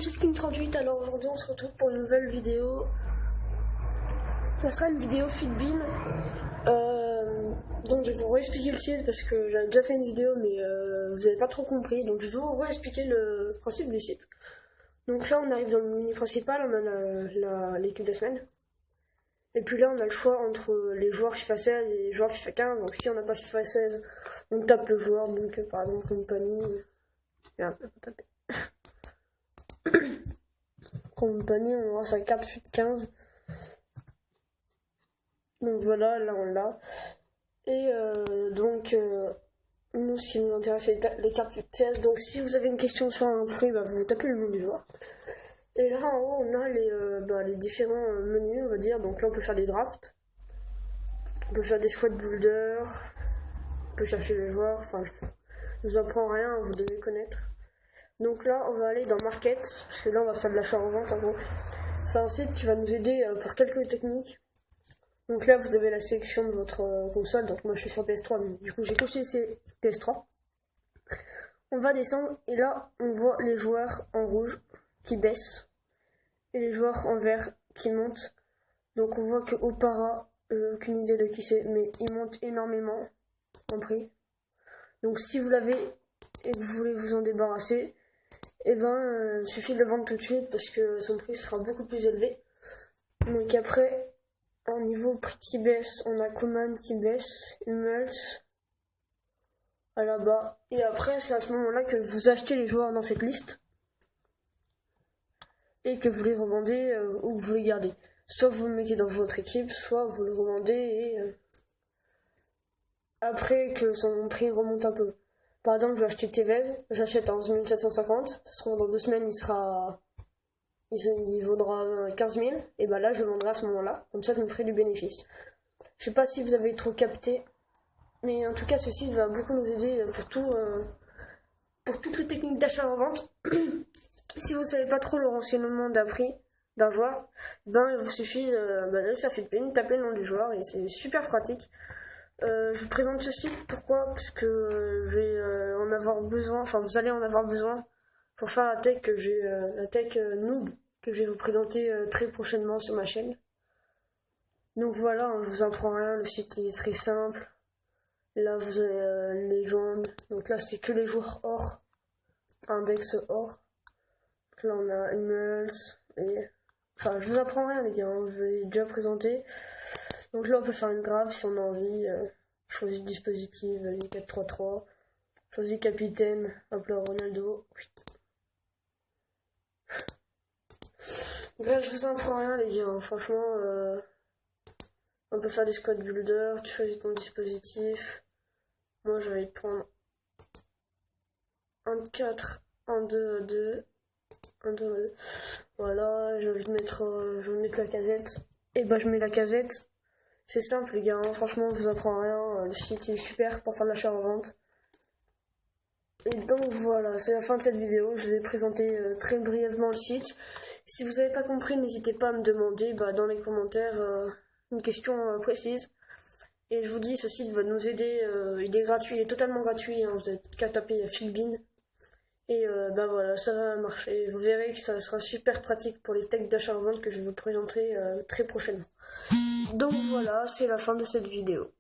Cheskin38, alors aujourd'hui on se retrouve pour une nouvelle vidéo. Ça sera une vidéo Feedbean. Donc je vais vous réexpliquer le site parce que j'avais déjà fait une vidéo mais vous n'avez pas trop compris. Donc je vais vous réexpliquer le principe du site. Donc là on arrive dans le menu principal, on a l'équipe de semaine. Et puis là on a le choix entre les joueurs FIFA 16 et les joueurs FIFA 15. Donc si on n'a pas FIFA 16, on tape le joueur. Donc par exemple Company. Merde, je vais pas taper. Compagnie, on aura sa carte FUT 15. Donc voilà, là on l'a. Et nous, ce qui nous intéresse, c'est les cartes FUT 16. Donc si vous avez une question sur un prix, vous tapez le nom du joueur. Et là en haut, on a les différents menus, on va dire. Donc là, on peut faire des drafts. On peut faire des squad builders. On peut chercher les joueurs. Enfin, je vous apprends rien, vous devez connaître. Donc là, on va aller dans Market, parce que là, on va faire de l'achat-revente en gros. C'est un site qui va nous aider pour quelques techniques. Donc là, vous avez la sélection de votre console. Donc moi, je suis sur PS3, donc du coup, j'ai coché PS3. On va descendre, et là, on voit les joueurs en rouge qui baissent, et les joueurs en vert qui montent. Donc on voit que Opara, aucune idée de qui c'est, mais il monte énormément en prix. Donc si vous l'avez et que vous voulez vous en débarrasser, il suffit de le vendre tout de suite parce que son prix sera beaucoup plus élevé. Donc après, en niveau prix qui baisse, on a Command qui baisse, Mult à là-bas. Et après, c'est à ce moment-là que vous achetez les joueurs dans cette liste et que vous les revendez ou que vous les gardez. Soit vous le mettez dans votre équipe, soit vous le revendez et après que son prix remonte un peu. Par exemple, je vais acheter Tevez, j'achète à 11 750, ça se trouve dans 2 semaines il vaudra 15 000, et là je le vendrai à ce moment-là, comme ça je me ferai du bénéfice. Je sais pas si vous avez trop capté, mais en tout cas ce site va beaucoup nous aider pour toutes les techniques d'achat en vente. Si vous ne savez pas trop le renseignement d'un prix d'un joueur, il vous suffit d'aller sur Feedbean, taper le nom du joueur et c'est super pratique. Je vous présente ce site, pourquoi? Parce que je vais en avoir besoin, enfin vous allez en avoir besoin pour faire la tech noob que je vais vous présenter très prochainement sur ma chaîne. Donc voilà, je vous apprends rien, le site il est très simple. Là vous avez légende, donc là c'est que les joueurs or, index or. Donc là on a Emails, et enfin je vous apprends rien les gars, je vais déjà présenter. Donc là on peut faire une grave si on a envie, choisis dispositif, vas-y 4-3-3, choisis capitaine, hop là Ronaldo. Donc là je vous apprends rien les gars, franchement on peut faire des squad builders, tu choisis ton dispositif. Moi je vais prendre 1 de 4, 1 2 2, 1 2 2. Voilà, j'ai envie de mettre la casette. Et je mets la casette. C'est simple les gars, franchement on vous apprend rien, le site est super pour faire de l'achat-revente. Et donc voilà, c'est la fin de cette vidéo, je vous ai présenté très brièvement le site. Si vous n'avez pas compris, n'hésitez pas à me demander dans les commentaires une question précise. Et je vous dis, ce site va nous aider, il est gratuit, il est totalement gratuit, vous n'avez qu'à taper Feedbean. Et voilà, ça va marcher. Vous verrez que ça sera super pratique pour les techs d'achat-revente que je vais vous présenter très prochainement. Donc voilà, c'est la fin de cette vidéo.